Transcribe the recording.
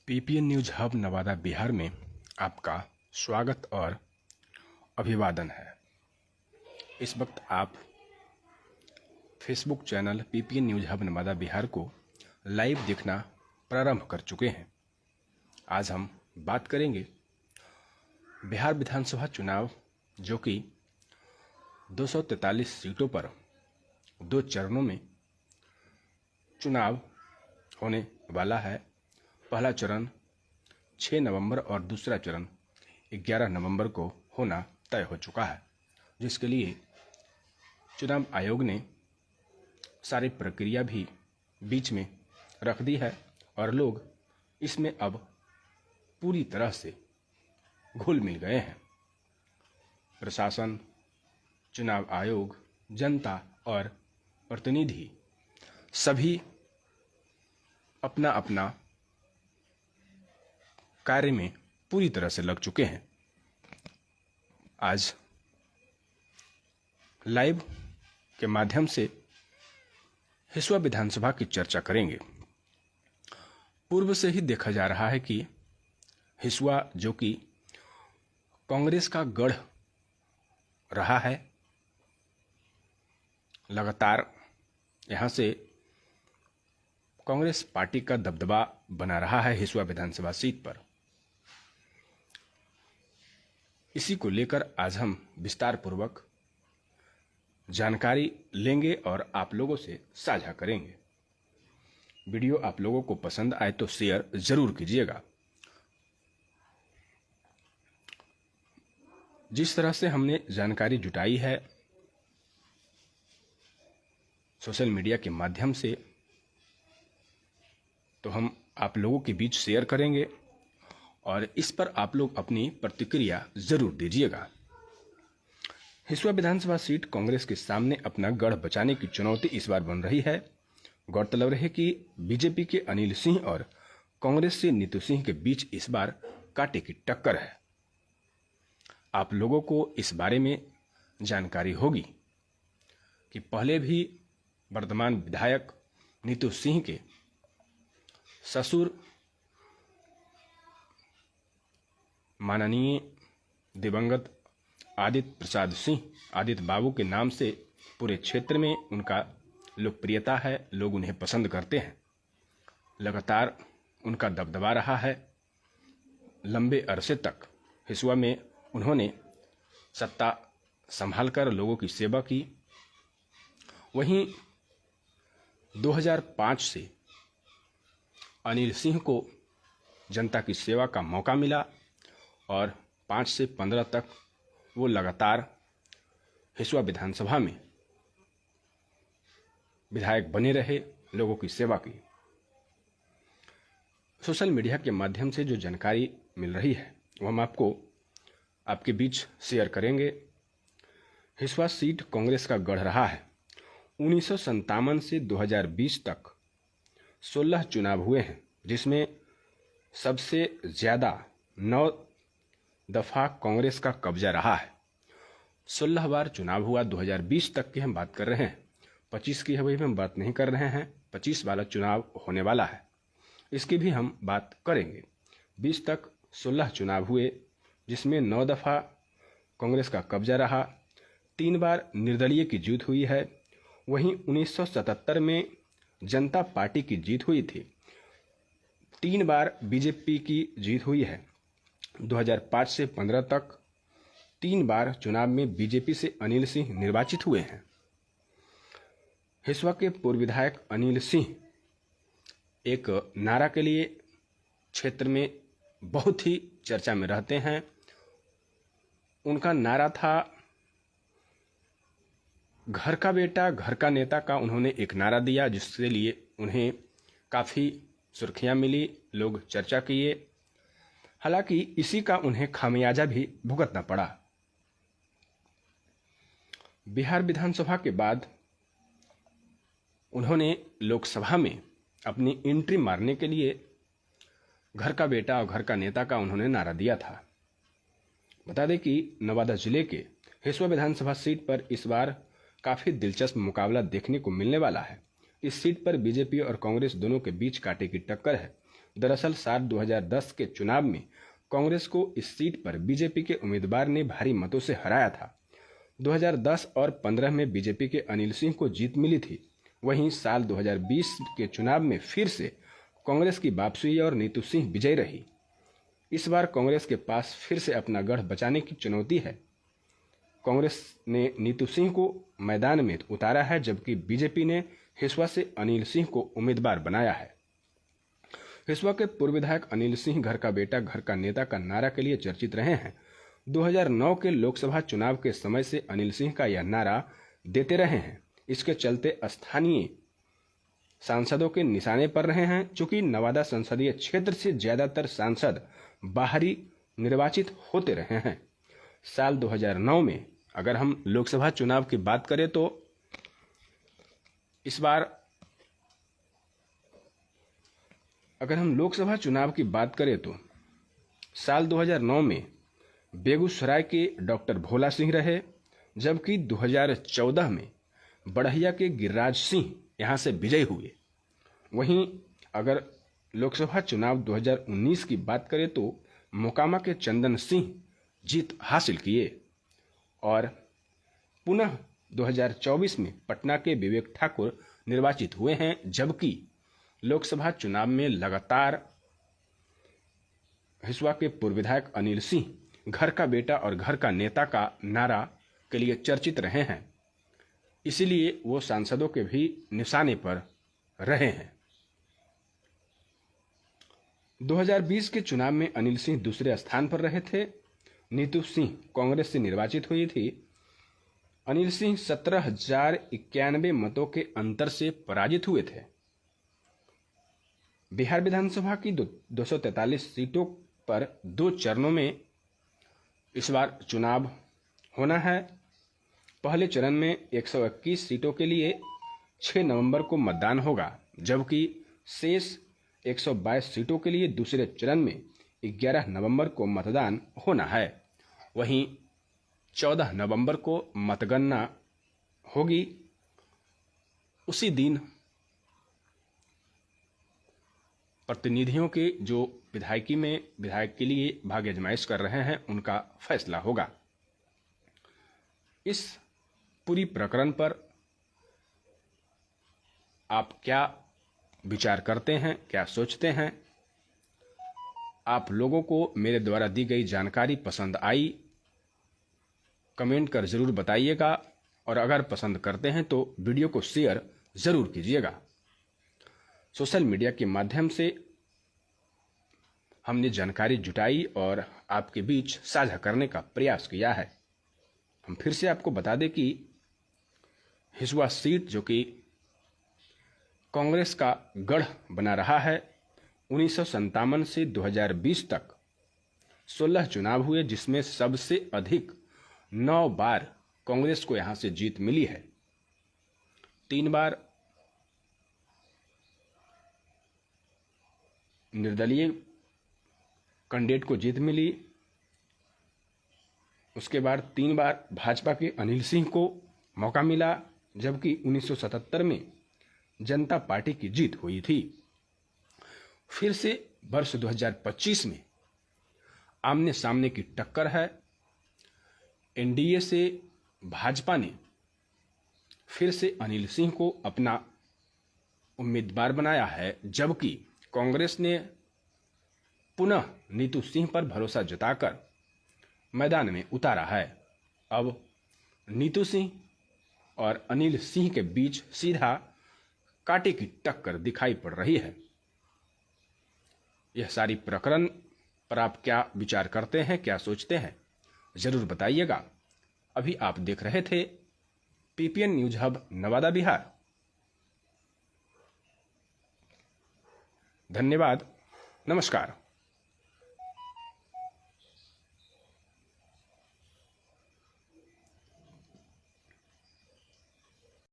PPN news hub Nawada Bihar में आपका स्वागत और अभिवादन है। इस वक्त आप Facebook channel PPN news hub Nawada Bihar को लाइव देखना प्रारंभ कर चुके हैं। आज हम बात करेंगे बिहार विधानसभा चुनाव जो कि 243 सीटों पर 2 चरणों में चुनाव होने वाला है। पहला चरण 6 नवंबर और दूसरा चरण 11 नवंबर को होना तय हो चुका है, जिसके लिए चुनाव आयोग ने सारी प्रक्रिया भी बीच में रख दी है और लोग इसमें अब पूरी तरह से घुल मिल गए हैं। प्रशासन, चुनाव आयोग, जनता और प्रतिनिधि सभी अपना अपना कार्य में पूरी तरह से लग चुके हैं। आज लाइव के माध्यम से हिसुआ विधानसभा की चर्चा करेंगे। पूर्व से ही देखा जा रहा है कि हिसुआ जो कि कांग्रेस का गढ़ रहा है, लगातार यहां से कांग्रेस पार्टी का दबदबा बना रहा है हिसुआ विधानसभा सीट पर। इसी को लेकर आज हम विस्तार पूर्वक जानकारी लेंगे और आप लोगों से साझा करेंगे। वीडियो आप लोगों को पसंद आए तो शेयर जरूर कीजिएगा। जिस तरह से हमने जानकारी जुटाई है सोशल मीडिया के माध्यम से, तो हम आप लोगों के बीच शेयर करेंगे और इस पर आप लोग अपनी प्रतिक्रिया जरूर दीजिएगा। हिसुआ विधानसभा सीट कांग्रेस के सामने अपना गढ़ बचाने की चुनौती इस बार बन रही है। गौरतलब रहे कि बीजेपी के अनिल सिंह और कांग्रेस से नीतू सिंह के बीच इस बार कांटे की टक्कर है। आप लोगों को इस बारे में जानकारी होगी कि पहले भी वर्तमान विधायक नीतू सिंह के ससुर माननीय दिवंगत आदित्य प्रसाद सिंह, आदित्य बाबू के नाम से पूरे क्षेत्र में उनका लोकप्रियता है, लोग उन्हें पसंद करते हैं। लगातार उनका दबदबा रहा है। लंबे अरसे तक हिसुआ में उन्होंने सत्ता संभालकर लोगों की सेवा की। वहीं 2005 से अनिल सिंह को जनता की सेवा का मौका मिला और 5 से 15 तक वो लगातार हिसुआ विधानसभा में विधायक बने रहे, लोगों की सेवा की। सोशल मीडिया के माध्यम से जो जानकारी मिल रही है वो हम आपको आपके बीच शेयर करेंगे। हिसुआ सीट कांग्रेस का गढ़ रहा है। 1957 से 2020 तक 16 चुनाव हुए हैं, जिसमें सबसे ज़्यादा 9 दफा कांग्रेस का कब्जा रहा है। 16 बार चुनाव हुआ। 2020 तक की हम बात कर रहे हैं, 25 की अभी हम बात नहीं कर रहे हैं। 25 वाला चुनाव होने वाला है, इसकी भी हम बात करेंगे। 20 तक 16 चुनाव हुए, जिसमें 9 दफा कांग्रेस का कब्जा रहा। 3 बार निर्दलीय की जीत हुई है। वहीं 1977 में जनता पार्टी की जीत हुई थी। 3 बार बीजेपी की जीत हुई है। 2005 से 15 तक 3 बार चुनाव में बीजेपी से अनिल सिंह निर्वाचित हुए हैं। हिसुआ के पूर्व विधायक अनिल सिंह एक नारा के लिए क्षेत्र में बहुत ही चर्चा में रहते हैं। उनका नारा था घर का बेटा घर का नेता का। उन्होंने एक नारा दिया जिसके लिए उन्हें काफ़ी सुर्खियां मिली, लोग चर्चा किए। हालांकि इसी का उन्हें खामियाजा भी भुगतना पड़ा। बिहार विधानसभा के बाद उन्होंने लोकसभा में अपनी एंट्री मारने के लिए घर का बेटा और घर का नेता का उन्होंने नारा दिया था। बता दें कि नवादा जिले के हिसुआ विधानसभा सीट पर इस बार काफ़ी दिलचस्प मुकाबला देखने को मिलने वाला है। इस सीट पर बीजेपी और कांग्रेस दोनों के बीच कांटे की टक्कर है। दरअसल साल 2010 के चुनाव में कांग्रेस को इस सीट पर बीजेपी के उम्मीदवार ने भारी मतों से हराया था। 2010 और 15 में बीजेपी के अनिल सिंह को जीत मिली थी। वहीं साल 2020 के चुनाव में फिर से कांग्रेस की वापसी हुई और नीतू सिंह विजयी रही। इस बार कांग्रेस के पास फिर से अपना गढ़ बचाने की चुनौती है। कांग्रेस ने नीतू सिंह को मैदान में उतारा है, जबकि बीजेपी ने हिसुआ से अनिल सिंह को उम्मीदवार बनाया है। हिसुआ के पूर्व विधायक अनिल सिंह घर का बेटा घर का नेता का नारा के लिए चर्चित रहे हैं। 2009 के लोकसभा चुनाव के समय से अनिल सिंह का यह नारा देते रहे हैं। इसके चलते स्थानीय सांसदों के निशाने पर रहे हैं। चूंकि नवादा संसदीय क्षेत्र से ज्यादातर सांसद बाहरी निर्वाचित होते रहे हैं। साल 2009 में अगर हम लोकसभा चुनाव की बात करें तो इस बार अगर हम लोकसभा चुनाव की बात करें तो साल 2009 में बेगूसराय के डॉक्टर भोला सिंह रहे, जबकि 2014 में बढ़िया के गिरिराज सिंह यहां से विजयी हुए। वहीं अगर लोकसभा चुनाव 2019 की बात करें तो मोकामा के चंदन सिंह जीत हासिल किए और पुनः 2024 में पटना के विवेक ठाकुर निर्वाचित हुए हैं। जबकि लोकसभा चुनाव में लगातार हिसुआ के पूर्व विधायक अनिल सिंह घर का बेटा और घर का नेता का नारा के लिए चर्चित रहे हैं, इसीलिए वो सांसदों के भी निशाने पर रहे हैं। 2020 के चुनाव में अनिल सिंह दूसरे स्थान पर रहे थे। नीतू सिंह कांग्रेस से निर्वाचित हुई थी। अनिल सिंह 17,091 मतों के अंतर से पराजित हुए थे। बिहार विधानसभा की 243 सीटों पर 2 चरणों में इस बार चुनाव होना है। पहले चरण में 121 सीटों के लिए 6 नवंबर को मतदान होगा, जबकि शेष 122 सीटों के लिए दूसरे चरण में 11 नवंबर को मतदान होना है। वहीं 14 नवंबर को मतगणना होगी। उसी दिन प्रतिनिधियों के जो विधायक के लिए भाग्य आजमाइश कर रहे हैं उनका फैसला होगा। इस पूरी प्रकरण पर आप क्या विचार करते हैं, क्या सोचते हैं? आप लोगों को मेरे द्वारा दी गई जानकारी पसंद आई? कमेंट कर जरूर बताइएगा और अगर पसंद करते हैं तो वीडियो को शेयर जरूर कीजिएगा। सोशल मीडिया के माध्यम से हमने जानकारी जुटाई और आपके बीच साझा करने का प्रयास किया है। हम फिर से आपको बता दें कि हिसुआ सीट जो कि कांग्रेस का गढ़ बना रहा है, 1957 से 2020 तक 16 चुनाव हुए, जिसमें सबसे अधिक 9 बार कांग्रेस को यहां से जीत मिली है। 3 बार निर्दलीय कैंडिडेट को जीत मिली। उसके बाद 3 बार भाजपा के अनिल सिंह को मौका मिला, जबकि 1977 में जनता पार्टी की जीत हुई थी। फिर से वर्ष 2025 में आमने सामने की टक्कर है। एनडीए से भाजपा ने फिर से अनिल सिंह को अपना उम्मीदवार बनाया है, जबकि कांग्रेस ने पुनः नीतू सिंह पर भरोसा जताकर मैदान में उतारा है। अब नीतू सिंह और अनिल सिंह के बीच सीधा कांटे की टक्कर दिखाई पड़ रही है। यह सारी प्रकरण पर आप क्या विचार करते हैं, क्या सोचते हैं, जरूर बताइएगा। अभी आप देख रहे थे PPN news hub Nawada Bihar. धन्यवाद, नमस्कार।